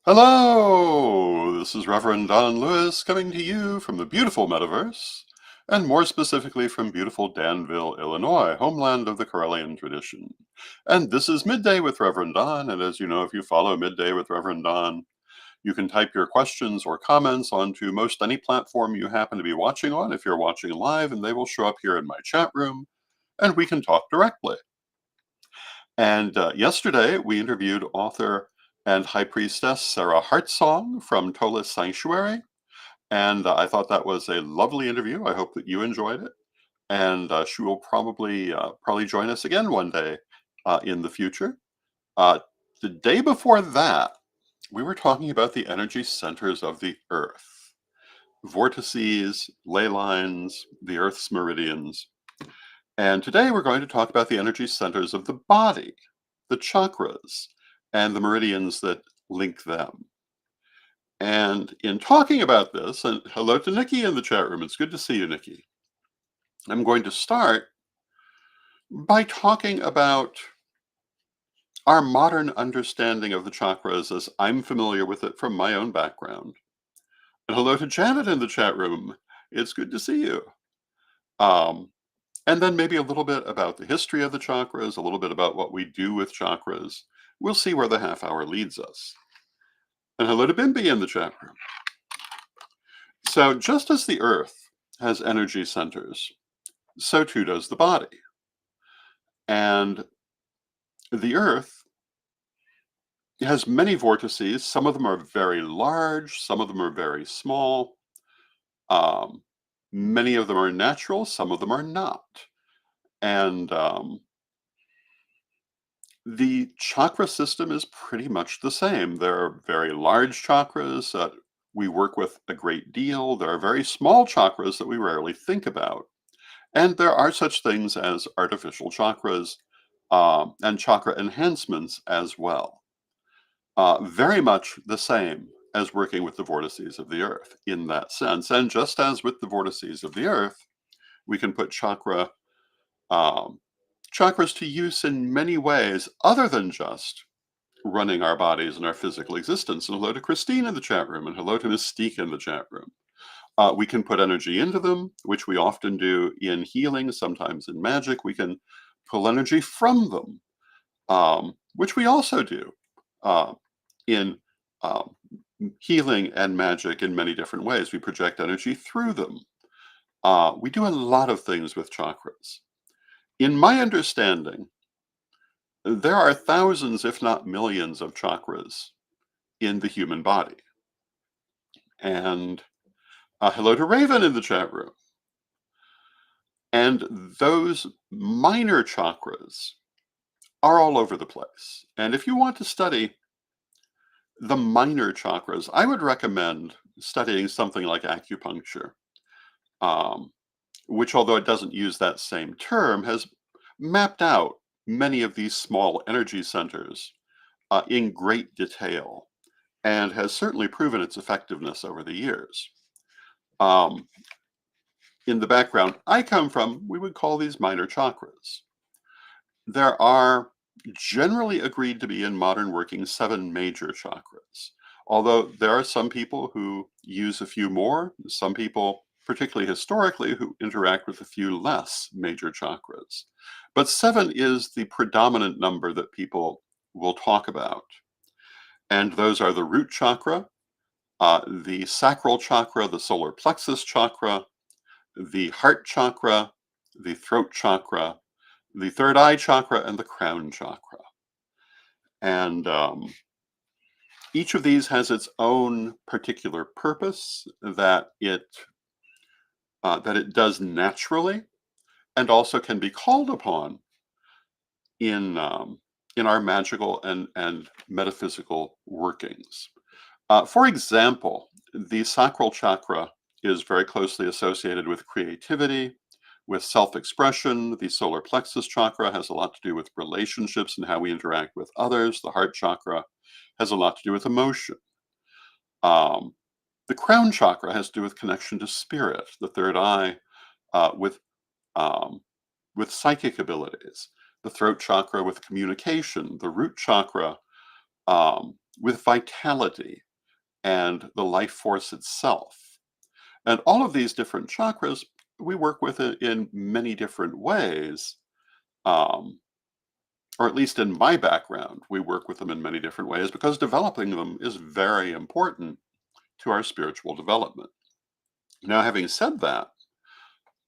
Hello! This is Reverend Don Lewis coming to you from the beautiful metaverse, and more specifically from beautiful Danville, Illinois, homeland of the Corellian tradition. And this is Midday with Reverend Don, and as you know, if you follow Midday with Reverend Don, you can type your questions or comments onto most any platform you happen to be watching on if you're watching live, and they will show up here in my chat room, and we can talk directly. And yesterday, we interviewed author and high priestess Sarah Hartsong from Tola Sanctuary. And I thought that was a lovely interview. I hope that you enjoyed it. And she will probably join us again one day in the future. Uh, the day before that, we were talking about the energy centers of the Earth, vortices, ley lines, the Earth's meridians. And today we're going to talk about the energy centers of the body, the chakras, and the meridians that link them. And in talking about this, and hello to Nikki in the chat room, it's good to see you, Nikki. I'm going to start by talking about our modern understanding of the chakras as I'm familiar with it from my own background. And hello to Janet in the chat room. It's good to see you. Um, and then maybe a little bit about the history of the chakras, a little bit about what we do with chakras. We'll see where the half hour leads us. And hello to Bimby in the chat room. So just as the earth has energy centers, so too does the body. And the earth has many vortices. Some of them are very large, some of them are very small. Um, Many of them are natural, some of them are not. And the chakra system is pretty much the same. There are very large chakras that we work with a great deal. There are very small chakras that we rarely think about. And there are such things as artificial chakras and chakra enhancements as well. Very much the same as working with the vortices of the earth in that sense. And just as with the vortices of the earth, we can put um, chakras to use in many ways other than just running our bodies and our physical existence. And hello to Christine in the chat room, and hello to Mystique in the chat room. We can put energy into them, which we often do in healing, sometimes in magic. We can pull energy from them, which we also do uh, in um, healing and magic in many different ways. We project energy through them. We do a lot of things with chakras. In my understanding, there are thousands, if not millions, of chakras in the human body. And hello to Raven in the chat room. And those minor chakras are all over the place. And if you want to study the minor chakras, I would recommend studying something like acupuncture, um, which, although it doesn't use that same term, has mapped out many of these small energy centers in great detail and has certainly proven its effectiveness over the years. Um, in the background I come from, we would call these minor chakras. There are generally agreed to be in modern working 7 major chakras. Although there are some people who use a few more, some people, particularly historically, who interact with a few less major chakras. But 7 is the predominant number that people will talk about. And those are the root chakra, the sacral chakra, the solar plexus chakra, the heart chakra, the throat chakra, the third eye chakra, and the crown chakra. And each of these has its own particular purpose that it does naturally, and also can be called upon in in our magical and metaphysical workings. For example, the sacral chakra is very closely associated with creativity, with self expression. The solar plexus chakra has a lot to do with relationships and how we interact with others. The heart chakra has a lot to do with emotion. Um, the crown chakra has to do with connection to spirit, the third eye uh, with, um, with psychic abilities, the throat chakra with communication, the root chakra with vitality and the life force itself. And all of these different chakras, we work with it in many different ways. Um, or at least in my background, we work with them in many different ways because developing them is very important to our spiritual development. Now, having said that,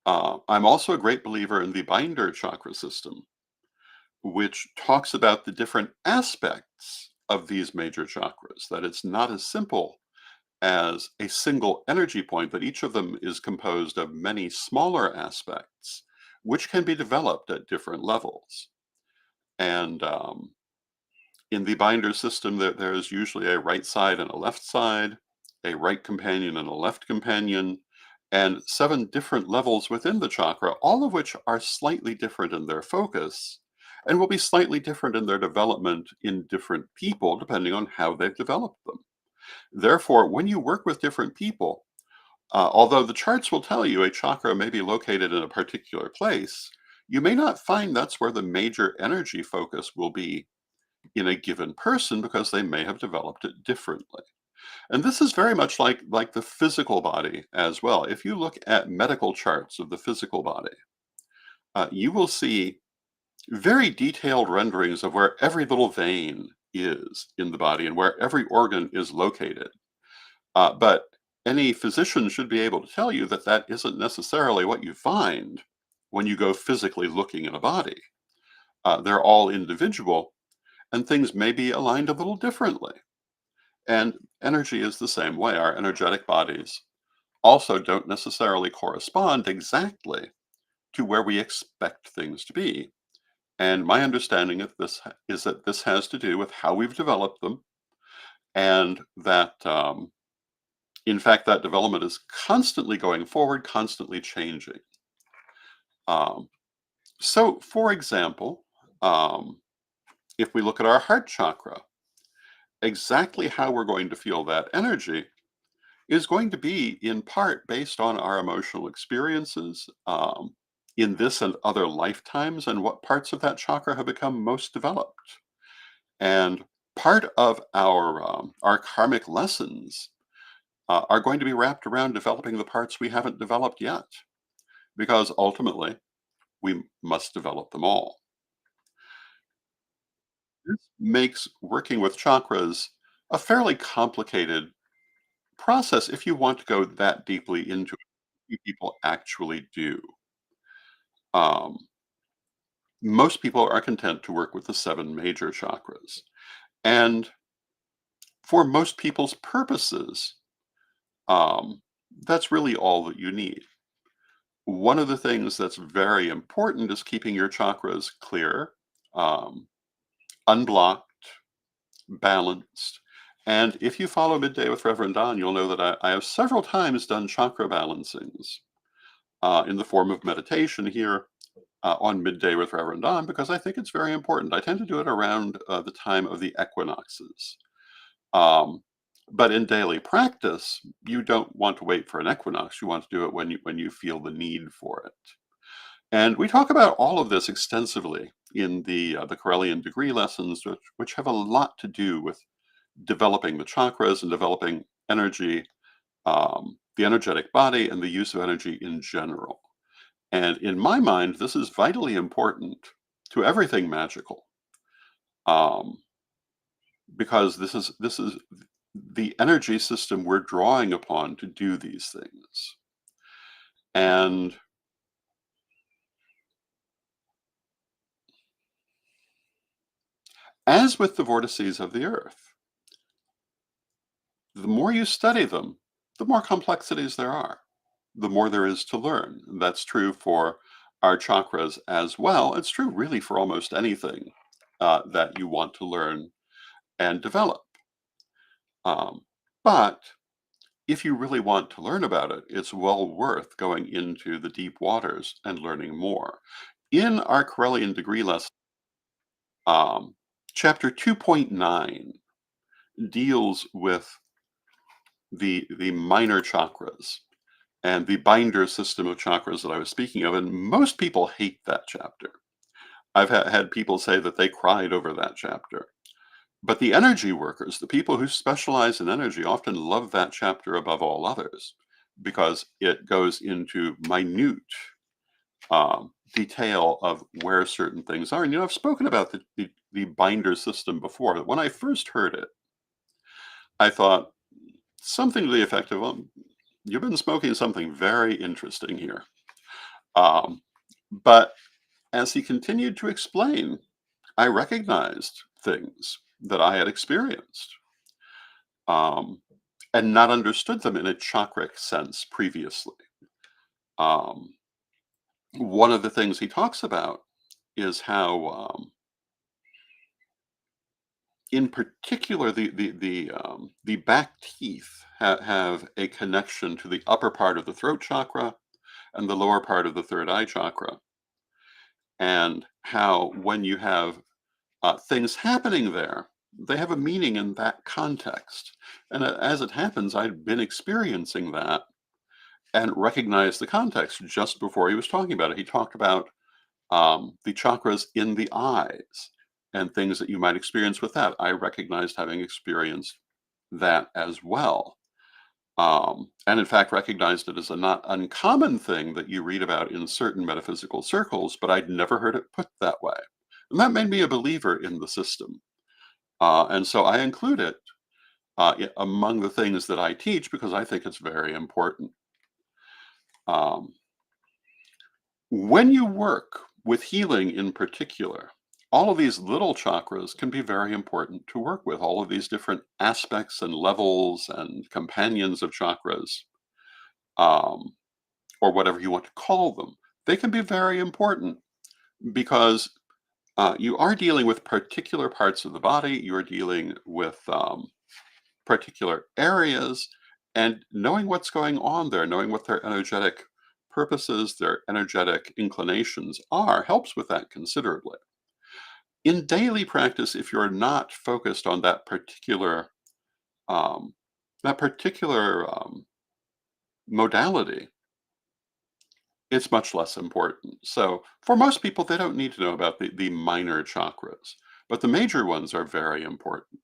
I'm also a great believer in the binder chakra system, which talks about the different aspects of these major chakras, that it's not as simple as a single energy point, that each of them is composed of many smaller aspects, which can be developed at different levels. And in the binder system, there is usually a right side and a left side, a right companion and a left companion, and seven different levels within the chakra, all of which are slightly different in their focus and will be slightly different in their development in different people, depending on how they've developed them. Therefore, when you work with different people, although the charts will tell you a chakra may be located in a particular place, you may not find that's where the major energy focus will be in a given person because they may have developed it differently. And this is very much like the physical body as well. If you look at medical charts of the physical body, you will see very detailed renderings of where every little vein is in the body and where every organ is located. But any physician should be able to tell you that that isn't necessarily what you find when you go physically looking at a body. They're all individual, and things may be aligned a little differently. And energy is the same way. Our energetic bodies also don't necessarily correspond exactly to where we expect things to be. And my understanding of this is that this has to do with how we've developed them, and that, in fact, that development is constantly going forward, constantly changing. Um, so, for example, um, if we look at our heart chakra, exactly how we're going to feel that energy is going to be in part based on our emotional experiences in this and other lifetimes, and what parts of that chakra have become most developed. And part of our karmic lessons are going to be wrapped around developing the parts we haven't developed yet, because ultimately we must develop them all. This makes working with chakras a fairly complicated process if you want to go that deeply into it. Few people actually do. Um, Most people are content to work with the seven major chakras. And for most people's purposes, um, that's really all that you need. One of the things that's very important is keeping your chakras clear, um, unblocked, balanced. And if you follow Midday with Reverend Don, you'll know that I have several times done chakra balancings in the form of meditation here on Midday with Reverend Don because I think it's very important. I tend to do it around the time of the equinoxes. Um, but in daily practice, you don't want to wait for an equinox. You want to do it when you feel the need for it. And we talk about all of this extensively in the Corellian degree lessons, which have a lot to do with developing the chakras and developing energy, the energetic body, and the use of energy in general. And in my mind, this is vitally important to everything magical, um, because this is the energy system we're drawing upon to do these things. And as with the vortices of the earth, the more you study them, the more complexities there are, the more there is to learn. That's true for our chakras as well. It's true really for almost anything that you want to learn and develop. Um, but if you really want to learn about it, it's well worth going into the deep waters and learning more. In our Corellian degree lesson, um, chapter 2.9 deals with the minor chakras and the binder system of chakras that I was speaking of, and most people hate that chapter. I've had people say that they cried over that chapter. But the energy workers, the people who specialize in energy, often love that chapter above all others because it goes into minute detail of where certain things are. And I've spoken about the binder system before. When I first heard it, I thought something to the effect of, you've been smoking something very interesting here. Um, but as he continued to explain, I recognized things that I had experienced um, and not understood them in a chakric sense previously. Um, One of the things he talks about is how, in particular, the back teeth have a connection to the upper part of the throat chakra and the lower part of the third eye chakra, and how when you have things happening there, they have a meaning in that context. And as it happens, I'd been experiencing that and recognized the context just before he was talking about it. He talked about the chakras in the eyes and things that you might experience with that. I recognized having experienced that as well. And in fact, recognized it as a not uncommon thing that you read about in certain metaphysical circles, but I'd never heard it put that way. And that made me a believer in the system. And so I include it among the things that I teach because I think it's very important. Um, when you work with healing in particular, all of these little chakras can be very important to work with, all of these different aspects and levels and companions of chakras, um, or whatever you want to call them. They can be very important because you are dealing with particular parts of the body, you're dealing with particular areas, and knowing what's going on there, knowing what their energetic purposes, their energetic inclinations are, helps with that considerably. In daily practice, if you're not focused on um, that particular modality, it's much less important. So, for most people, they don't need to know about the minor chakras, but the major ones are very important.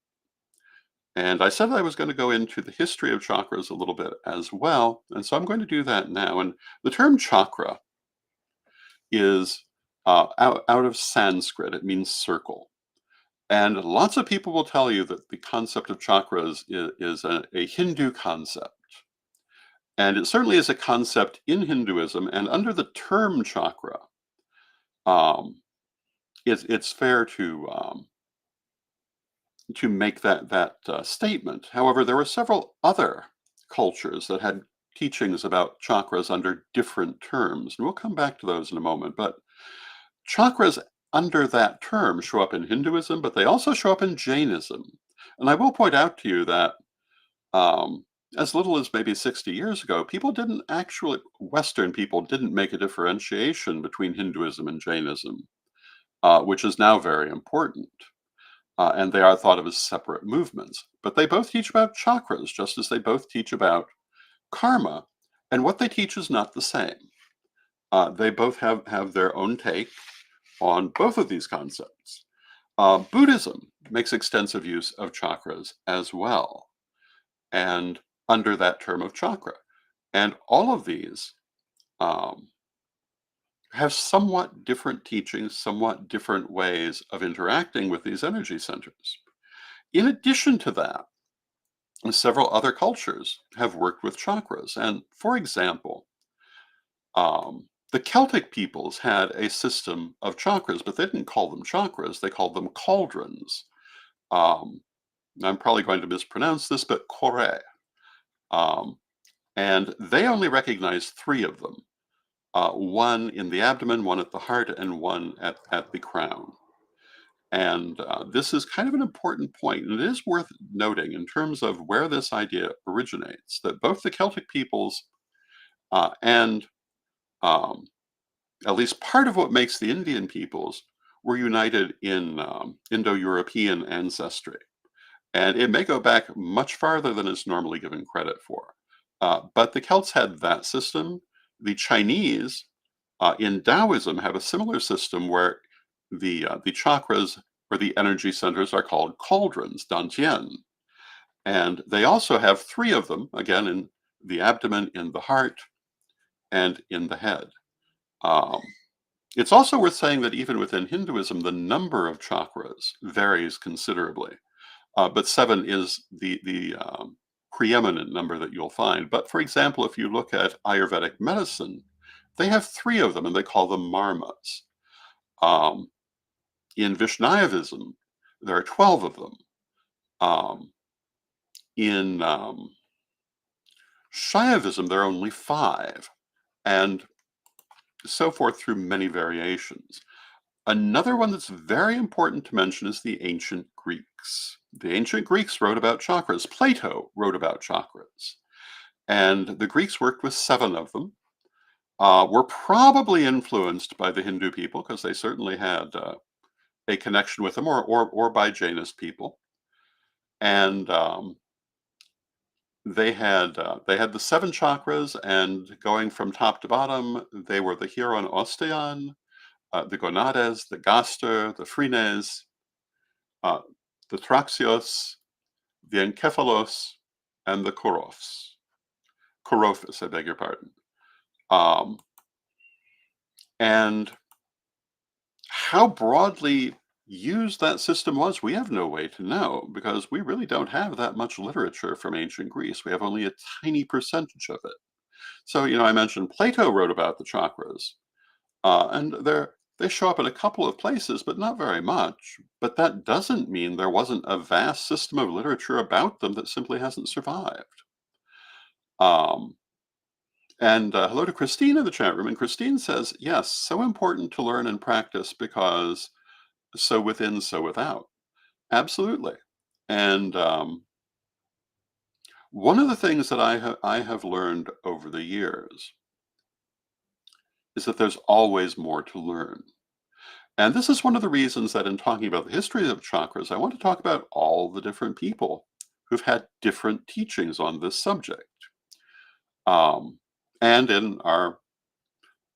And I said I was going to go into the history of chakras a little bit as well. And so I'm going to do that now. And the term chakra is out of Sanskrit, it means circle. And lots of people will tell you that the concept of chakras is a Hindu concept. And it certainly is a concept in Hinduism. And under the term chakra, um, it's fair to make that statement. However, there were several other cultures that had teachings about chakras under different terms, and we'll come back to those in a moment. But chakras under that term show up in Hinduism, but they also show up in Jainism. And I will point out to you that um, as little as maybe 60 years ago, people didn't actually, Western people didn't make a differentiation between Hinduism and Jainism, which is now very important. And they are thought of as separate movements. But they both teach about chakras, just as they both teach about karma. And what they teach is not the same. They both have their own take on both of these concepts. Buddhism makes extensive use of chakras as well, and under that term of chakra. And all of these um, have somewhat different teachings, somewhat different ways of interacting with these energy centers. In addition to that, several other cultures have worked with chakras. And for example, the Celtic peoples had a system of chakras, but they didn't call them chakras, they called them cauldrons. Um, I'm probably going to mispronounce this, but kore. Um, and they only recognized three of them, one in the abdomen, one at the heart, and one at the crown. And this is kind of an important point, and it is worth noting in terms of where this idea originates that both the Celtic peoples and um, at least part of what makes the Indian peoples were united in Indo European ancestry. And it may go back much farther than is normally given credit for. But the Celts had that system. The Chinese in Taoism have a similar system where the chakras or the energy centers, are called cauldrons, dantian. And they also have three of them, again, in the abdomen, in the heart, and in the head. Um, it's also worth saying that even within Hinduism, the number of chakras varies considerably. But seven is the preeminent number that you'll find. But for example, if you look at Ayurvedic medicine, they have three of them, and they call them marmas. Um, in Vaishnavism, there are 12 of them. Um, in Shaivism, there are only five, and so forth through many variations. Another one that's very important to mention is the ancient Greeks. The ancient Greeks wrote about chakras. Plato wrote about chakras. And the Greeks worked with seven of them. Were probably influenced by the Hindu people, because they certainly had a connection with them, or by Jainist people. And they had the seven chakras, and going from top to bottom, they were the Hieron Osteon, the Gonades, the Gaster, the Frines, uh, the Traxios, the Encephalos, and the Korophis, I beg your pardon. Um, and how broadly used that system was, we have no way to know, because we really don't have that much literature from ancient Greece. We have only a tiny percentage of it. So, I mentioned Plato wrote about the chakras, and they show up in a couple of places, but not very much. But that doesn't mean there wasn't a vast system of literature about them that simply hasn't survived. Um, and hello to Christine in the chat room. And Christine says, yes, so important to learn and practice, because so within, so without. Absolutely. And one of the things that I have learned over the years is that there's always more to learn. And this is one of the reasons that in talking about the history of chakras, I want to talk about all the different people who've had different teachings on this subject. And in our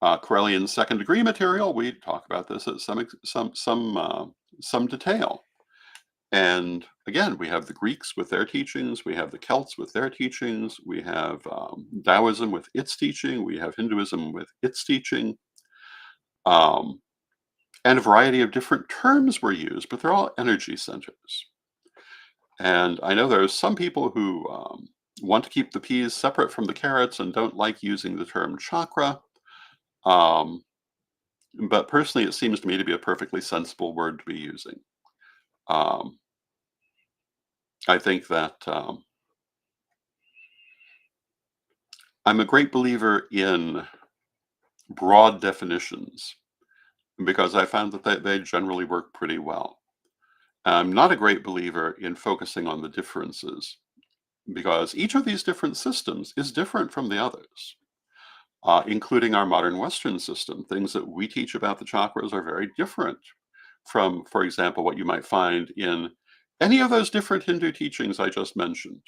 Correllian second degree material, we talk about this at some detail. And again, we have the Greeks with their teachings, we have the Celts with their teachings, we have Taoism with its teaching, we have Hinduism with its teaching, and a variety of different terms were used, but they're all energy centers. And I know there's some people who want to keep the peas separate from the carrots and don't like using the term chakra. But personally, it seems to me to be a perfectly sensible word to be using. I think that I'm a great believer in broad definitions, because I found that they generally work pretty well. I'm not a great believer in focusing on the differences, because each of these different systems is different from the others, including our modern Western system. Things that we teach about the chakras are very different from, for example, what you might find in any of those different Hindu teachings I just mentioned,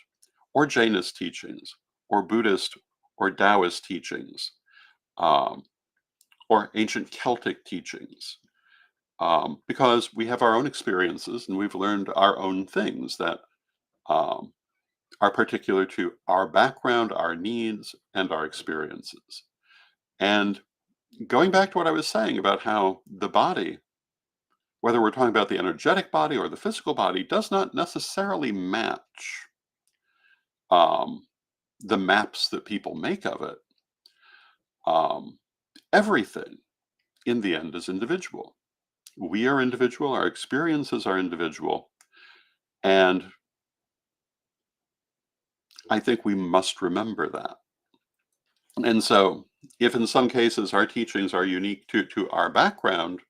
or Jainist teachings, or Buddhist or Taoist teachings, um, or ancient Celtic teachings, because we have our own experiences and we've learned our own things that um, are particular to our background, our needs, and our experiences. And going back to what I was saying about how the body, whether we're talking about the energetic body or the physical body, does not necessarily match um, the maps that people make of it. Everything in the end is individual. We are individual, our experiences are individual, and I think we must remember that. And so, if in some cases our teachings are unique to our background,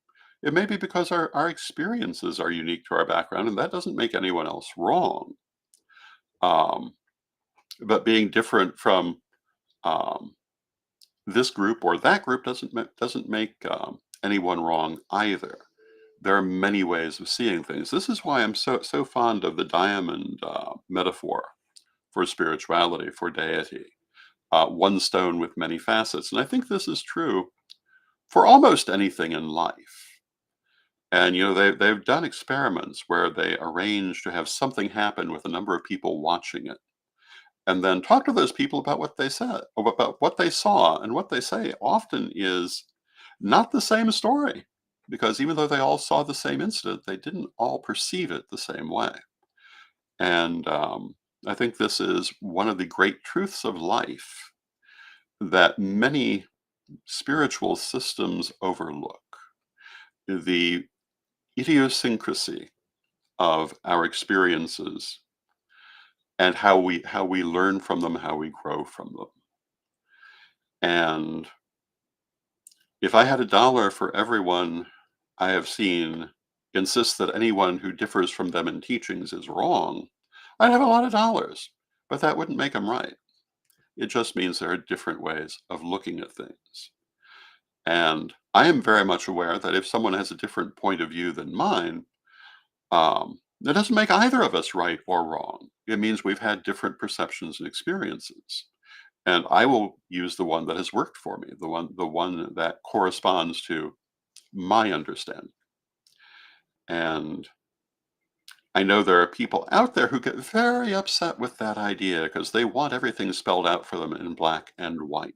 it may be because our experiences are unique to our background, and that doesn't make anyone else wrong. Um, but being different from um, this group or that group doesn't make anyone wrong either. There are many ways of seeing things. This is why I'm so fond of the diamond metaphor for spirituality, for deity. One stone with many facets. And I think this is true for almost anything in life. And they've done experiments where they arrange to have something happen with a number of people watching it, and then talk to those people about what they said, or about what they saw, and what they say often is not the same story, because even though they all saw the same incident, they didn't all perceive it the same way. And I think this is one of the great truths of life that many spiritual systems overlook: the idiosyncrasy of our experiences, and how we learn from them, how we grow from them. And if I had a dollar for everyone I have seen insist that anyone who differs from them in teachings is wrong, I'd have a lot of dollars. But that wouldn't make them right. It just means there are different ways of looking at things. And I am very much aware that if someone has a different point of view than mine, that doesn't make either of us right or wrong. It means we've had different perceptions and experiences. And I will use the one that has worked for me, the one that corresponds to my understanding. And I know there are people out there who get very upset with that idea because they want everything spelled out for them in black and white.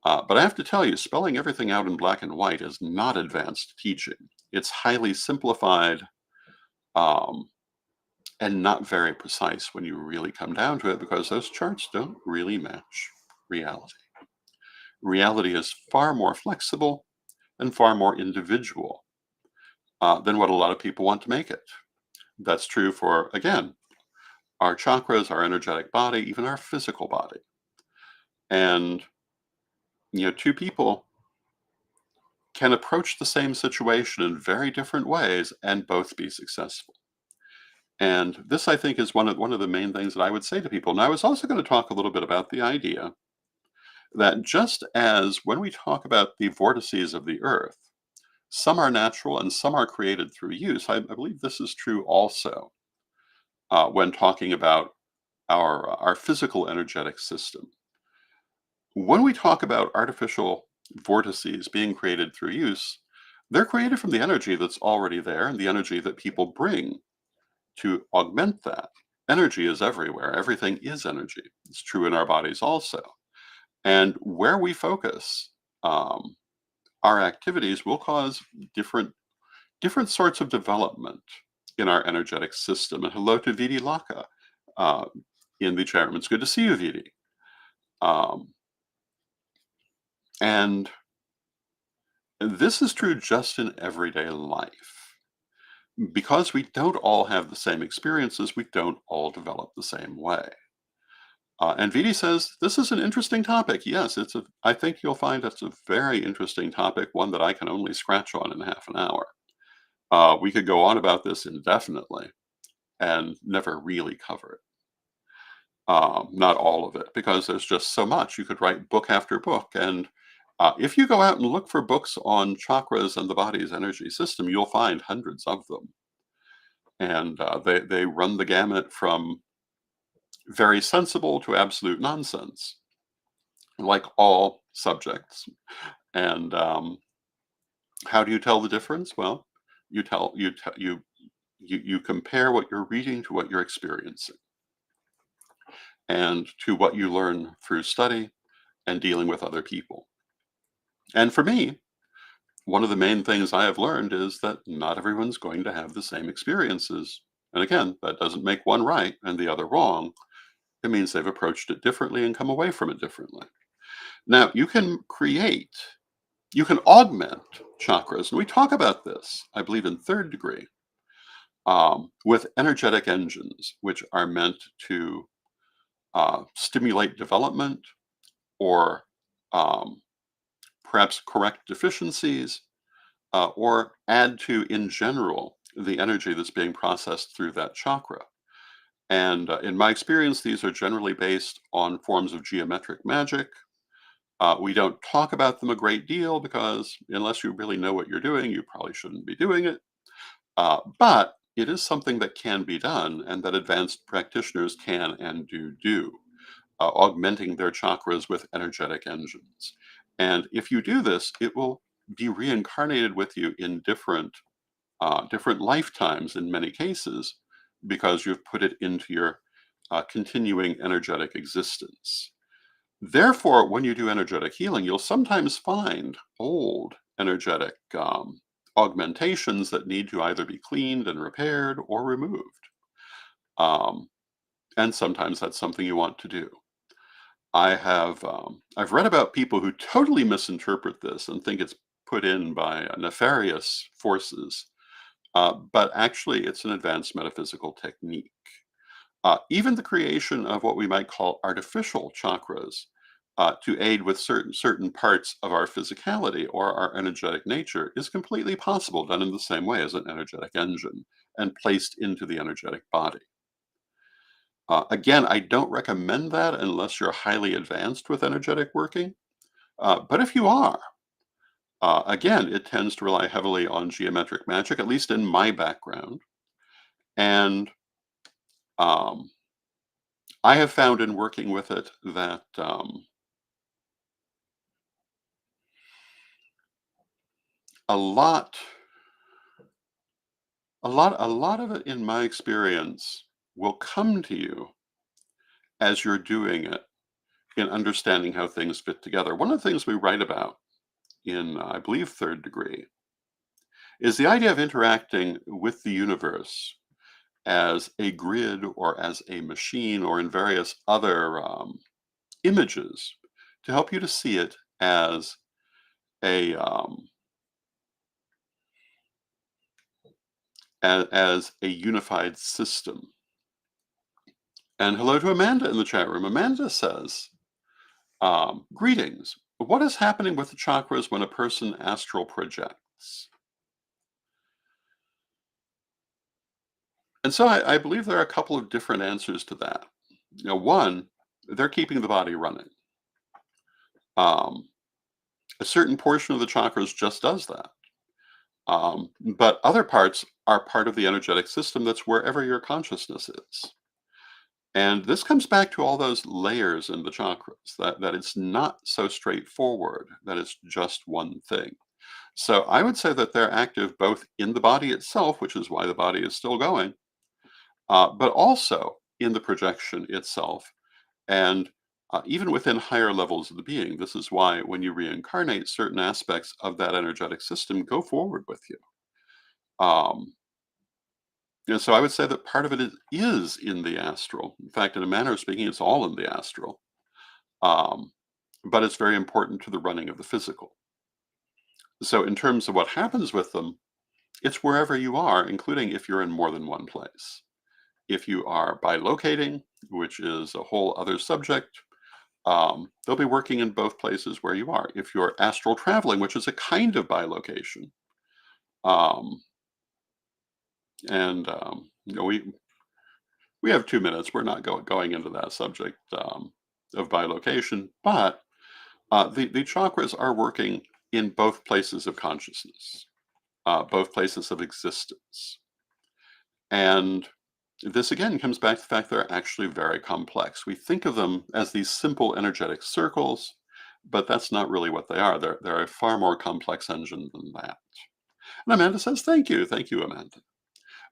But I have to tell you, spelling everything out in black and white is not advanced teaching. It's highly simplified, um, and not very precise when you really come down to it, because those charts don't really match reality. Reality is far more flexible and far more individual than what a lot of people want to make it. That's true for, again, our chakras, our energetic body, even our physical body. And, two people can approach the same situation in very different ways and both be successful. And this, I think, is one of the main things that I would say to people. Now, I was also going to talk a little bit about the idea that just as when we talk about the vortices of the earth, some are natural and some are created through use. I believe this is true also when talking about our physical energetic system. When we talk about artificial vortices being created through use, they're created from the energy that's already there and the energy that people bring to augment that. Energy is everywhere. Everything is energy. It's true in our bodies also. And where we focus, um, our activities will cause different different sorts of development in our energetic system. And hello to Vidi Laka uh, in the chat room. It's good to see you, Vidi. Um, and this is true just in everyday life. Because we don't all have the same experiences, we don't all develop the same way. And Vidi says, this is an interesting topic. Yes, I think you'll find it's a very interesting topic, one that I can only scratch on in half an hour. We could go on about this indefinitely and never really cover it. Not all of it, because there's just so much. You could write book after book. And if you go out and look for books on chakras and the body's energy system, you'll find hundreds of them. And they run the gamut from very sensible to absolute nonsense, like all subjects. And how do you tell the difference? Well, you compare what you're reading to what you're experiencing, and to what you learn through study and dealing with other people. And for me, one of the main things I have learned is that not everyone's going to have the same experiences. And again, that doesn't make one right and the other wrong. It means they've approached it differently and come away from it differently. Now, you can augment chakras, and we talk about this, I believe, in third degree, with energetic engines, which are meant to stimulate development, or um, perhaps correct deficiencies, or add to, in general, the energy that's being processed through that chakra. And in my experience, these are generally based on forms of geometric magic. We don't talk about them a great deal because unless you really know what you're doing, you probably shouldn't be doing it. But it is something that can be done and that advanced practitioners can and do, augmenting their chakras with energetic engines. And if you do this, it will be reincarnated with you in different different lifetimes in many cases, because you've put it into your continuing energetic existence. Therefore, when you do energetic healing, you'll sometimes find old energetic augmentations that need to either be cleaned and repaired or removed. Um, and sometimes that's something you want to do. I've read about people who totally misinterpret this and think it's put in by nefarious forces, but actually it's an advanced metaphysical technique. Even the creation of what we might call artificial chakras to aid with certain parts of our physicality or our energetic nature is completely possible, done in the same way as an energetic engine and placed into the energetic body. Again, I don't recommend that unless you're highly advanced with energetic working. But if you are, again, it tends to rely heavily on geometric magic, at least in my background. And um, I have found in working with it that a lot, a lot of it, in my experience, will come to you as you're doing it in understanding how things fit together. One of the things we write about in, I believe, third degree is the idea of interacting with the universe as a grid or as a machine or in various other images to help you to see it a as a unified system. And hello to Amanda in the chat room. Amanda says, greetings. What is happening with the chakras when a person astral projects? And so I believe there are a couple of different answers to that. One, they're keeping the body running. Um, a certain portion of the chakras just does that. But other parts are part of the energetic system that's wherever your consciousness is. And this comes back to all those layers in the chakras, that it's not so straightforward, that it's just one thing. So I would say that they're active both in the body itself, which is why the body is still going, but also in the projection itself. And even within higher levels of the being, this is why when you reincarnate, certain aspects of that energetic system go forward with you. Um, and so I would say that part of it is in the astral. In fact, in a manner of speaking, it's all in the astral. Um, but it's very important to the running of the physical. So in terms of what happens with them, it's wherever you are, including if you're in more than one place. If you are bilocating, which is a whole other subject, they'll be working in both places where you are. If you're astral traveling, which is a kind of bilocation, um, and we have 2 minutes. We're not going into that subject of bilocation, but the chakras are working in both places of consciousness, both places of existence. And this again comes back to the fact they're actually very complex. We think of them as these simple energetic circles, but that's not really what they are. They're a far more complex engine than that. And Amanda says, thank you. Thank you, Amanda.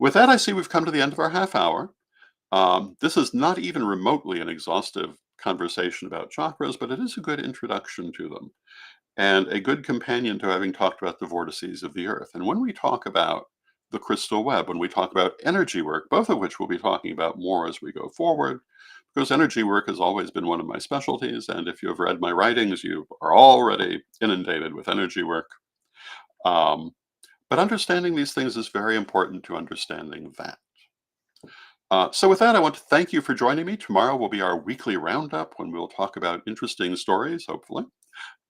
With that, I see we've come to the end of our half hour. This is not even remotely an exhaustive conversation about chakras, but it is a good introduction to them and a good companion to having talked about the vortices of the earth. And when we talk about the crystal web, when we talk about energy work, both of which we'll be talking about more as we go forward, because energy work has always been one of my specialties. And if you have read my writings, you are already inundated with energy work. Um, but understanding these things is very important to understanding that. So with that, I want to thank you for joining me. Tomorrow will be our weekly roundup when we'll talk about interesting stories, hopefully.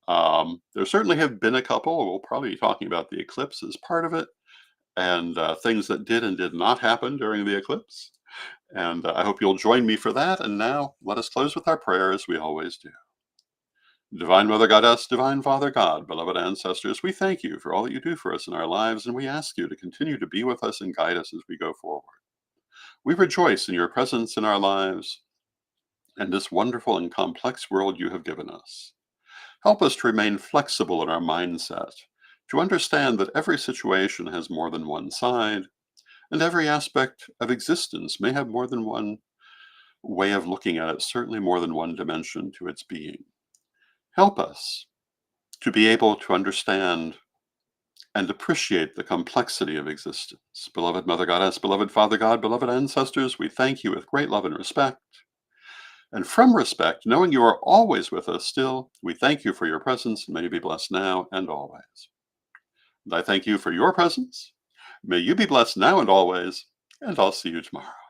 There certainly have been a couple. We'll probably be talking about the eclipse as part of it and things that did and did not happen during the eclipse. And I hope you'll join me for that. And now let us close with our prayer as we always do. Divine Mother Goddess, Divine Father God, beloved ancestors, we thank you for all that you do for us in our lives, and we ask you to continue to be with us and guide us as we go forward. We rejoice in your presence in our lives and this wonderful and complex world you have given us. Help us to remain flexible in our mindset, to understand that every situation has more than one side, and every aspect of existence may have more than one way of looking at it, certainly more than one dimension to its being. Help us to be able to understand and appreciate the complexity of existence. Beloved Mother Goddess, beloved Father God, beloved ancestors, we thank you with great love and respect. And from respect, knowing you are always with us still, we thank you for your presence, and may you be blessed now and always. And I thank you for your presence. May you be blessed now and always, and I'll see you tomorrow.